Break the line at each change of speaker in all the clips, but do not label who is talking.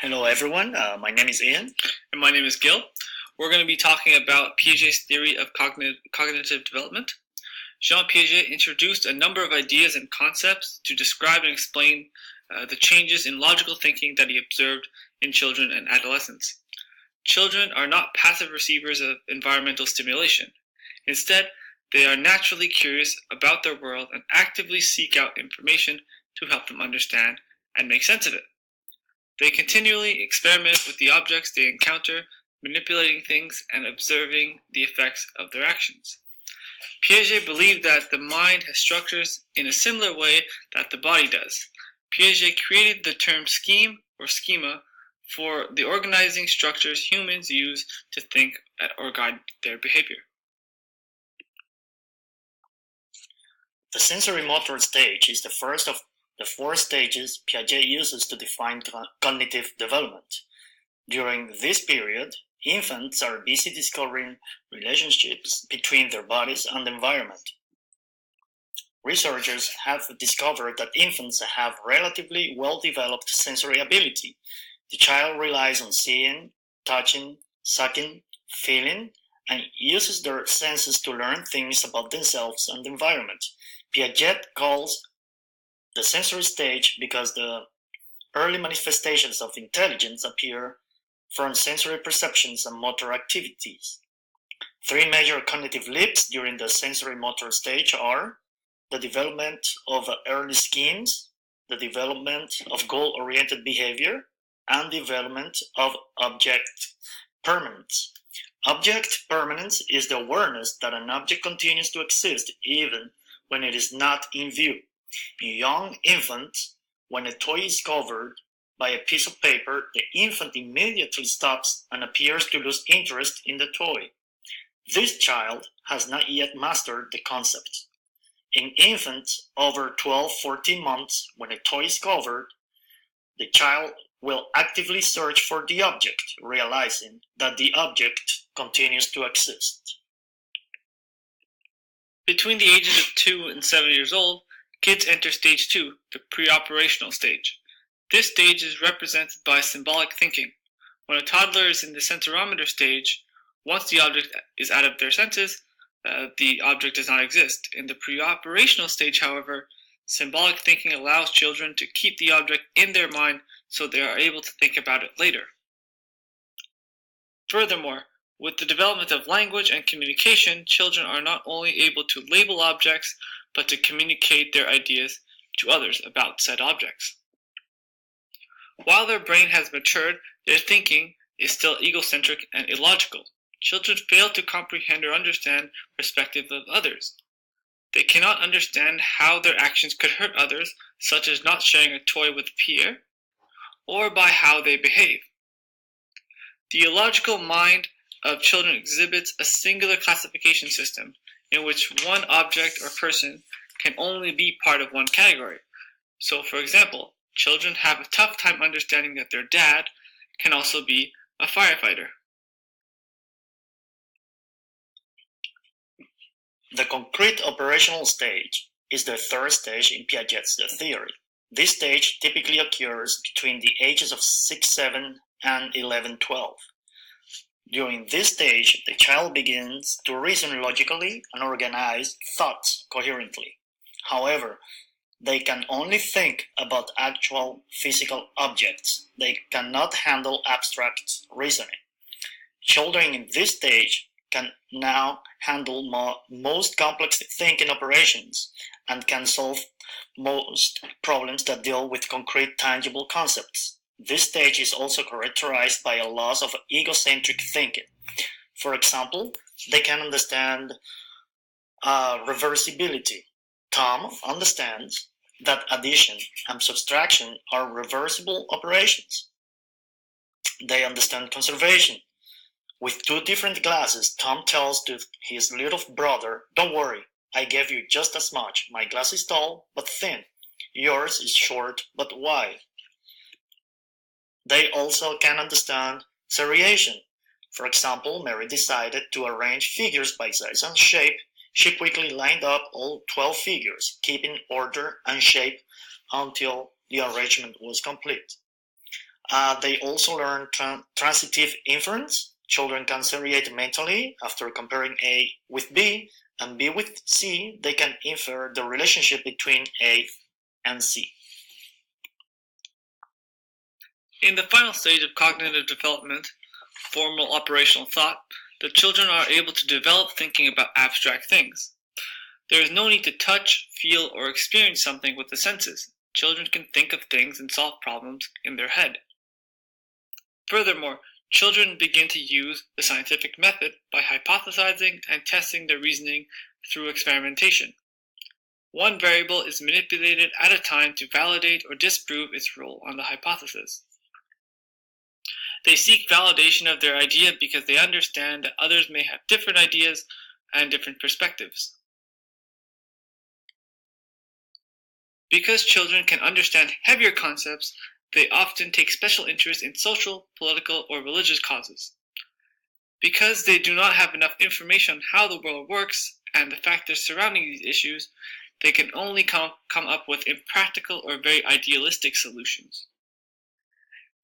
Hello everyone, my name is Ian.
And my name is Gil. We're going to be talking about Piaget's theory of cognitive development. Jean Piaget introduced a number of ideas and concepts to describe and explain the changes in logical thinking that he observed in children and adolescents. Children are not passive receivers of environmental stimulation. Instead, they are naturally curious about their world and actively seek out information to help them understand and make sense of it. They continually experiment with the objects they encounter, manipulating things and observing the effects of their actions. Piaget believed that the mind has structures in a similar way that the body does. Piaget created the term scheme or schema for the organizing structures humans use to think or guide their behavior.
The sensory motor stage is the first of the four stages Piaget uses to define cognitive development. During this period, infants are busy discovering relationships between their bodies and the environment. Researchers have discovered that infants have relatively well-developed sensory ability. The child relies on seeing, touching, sucking, feeling, and uses their senses to learn things about themselves and the environment. Piaget calls the sensory stage because the early manifestations of intelligence appear from sensory perceptions and motor activities. Three major cognitive leaps during the sensory motor stage are the development of early schemes, the development of goal-oriented behavior, and development of object permanence. Object permanence is the awareness that an object continues to exist even when it is not in view. In young infants, when a toy is covered by a piece of paper, the infant immediately stops and appears to lose interest in the toy. This child has not yet mastered the concept. In infants over 12-14 months, when a toy is covered, the child will actively search for the object, realizing that the object continues to exist.
Between the ages of 2 and 7 years old, kids enter stage 2, the pre-operational stage. This stage is represented by symbolic thinking. When a toddler is in the sensorometer stage, once the object is out of their senses, the object does not exist. In the pre-operational stage, however, symbolic thinking allows children to keep the object in their mind so they are able to think about it later. Furthermore, with the development of language and communication, children are not only able to label objects, but to communicate their ideas to others about said objects. While their brain has matured, their thinking is still egocentric and illogical. Children fail to comprehend or understand perspective of others. They cannot understand how their actions could hurt others, such as not sharing a toy with a peer, or by how they behave. The illogical mind of children exhibits a singular classification system in which one object or person can only be part of one category. So, for example, children have a tough time understanding that their dad can also be a firefighter.
The concrete operational stage is the third stage in Piaget's theory. This stage typically occurs between the ages of 6-7 and 11-12. During this stage, the child begins to reason logically and organize thoughts coherently. However, they can only think about actual physical objects. They cannot handle abstract reasoning. Children in this stage can now handle most complex thinking operations and can solve most problems that deal with concrete, tangible concepts. This stage is also characterized by a loss of egocentric thinking. For example, they can understand reversibility. Tom understands that addition and subtraction are reversible operations. They understand conservation. With two different glasses, Tom tells to his little brother, "Don't worry, I gave you just as much. My glass is tall but thin. Yours is short but wide." They also can understand seriation. For example, Mary decided to arrange figures by size and shape. She quickly lined up all 12 figures, keeping order and shape until the arrangement was complete. They also learn transitive inference. Children can seriate mentally after comparing A with B and B with C. They can infer the relationship between A and C.
In the final stage of cognitive development, formal operational thought, the children are able to develop thinking about abstract things. There is no need to touch, feel, or experience something with the senses. Children can think of things and solve problems in their head. Furthermore, children begin to use the scientific method by hypothesizing and testing their reasoning through experimentation. One variable is manipulated at a time to validate or disprove its role on the hypothesis. They seek validation of their idea because they understand that others may have different ideas and different perspectives. Because children can understand heavier concepts, they often take special interest in social, political, or religious causes. Because they do not have enough information on how the world works and the factors surrounding these issues, they can only come up with impractical or very idealistic solutions.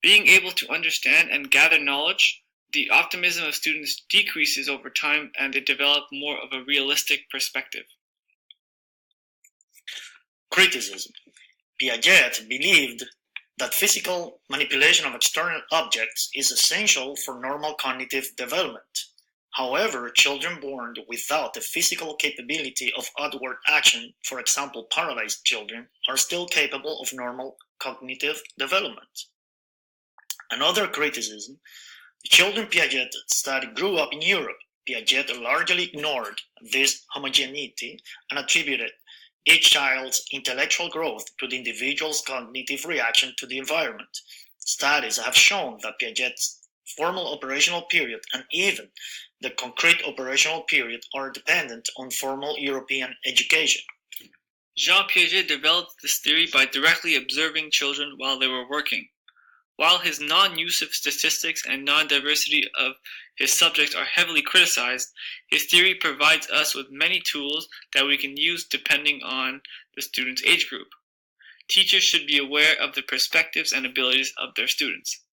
Being able to understand and gather knowledge, the optimism of students decreases over time and they develop more of a realistic perspective.
Criticism. Piaget believed that physical manipulation of external objects is essential for normal cognitive development. However, children born without the physical capability of outward action, for example paralyzed children, are still capable of normal cognitive development. Another criticism, the children Piaget studied grew up in Europe. Piaget largely ignored this homogeneity and attributed each child's intellectual growth to the individual's cognitive reaction to the environment. Studies have shown that Piaget's formal operational period and even the concrete operational period are dependent on formal European education.
Jean Piaget developed this theory by directly observing children while they were working. While his non-use of statistics and non-diversity of his subjects are heavily criticized, his theory provides us with many tools that we can use depending on the student's age group. Teachers should be aware of the perspectives and abilities of their students.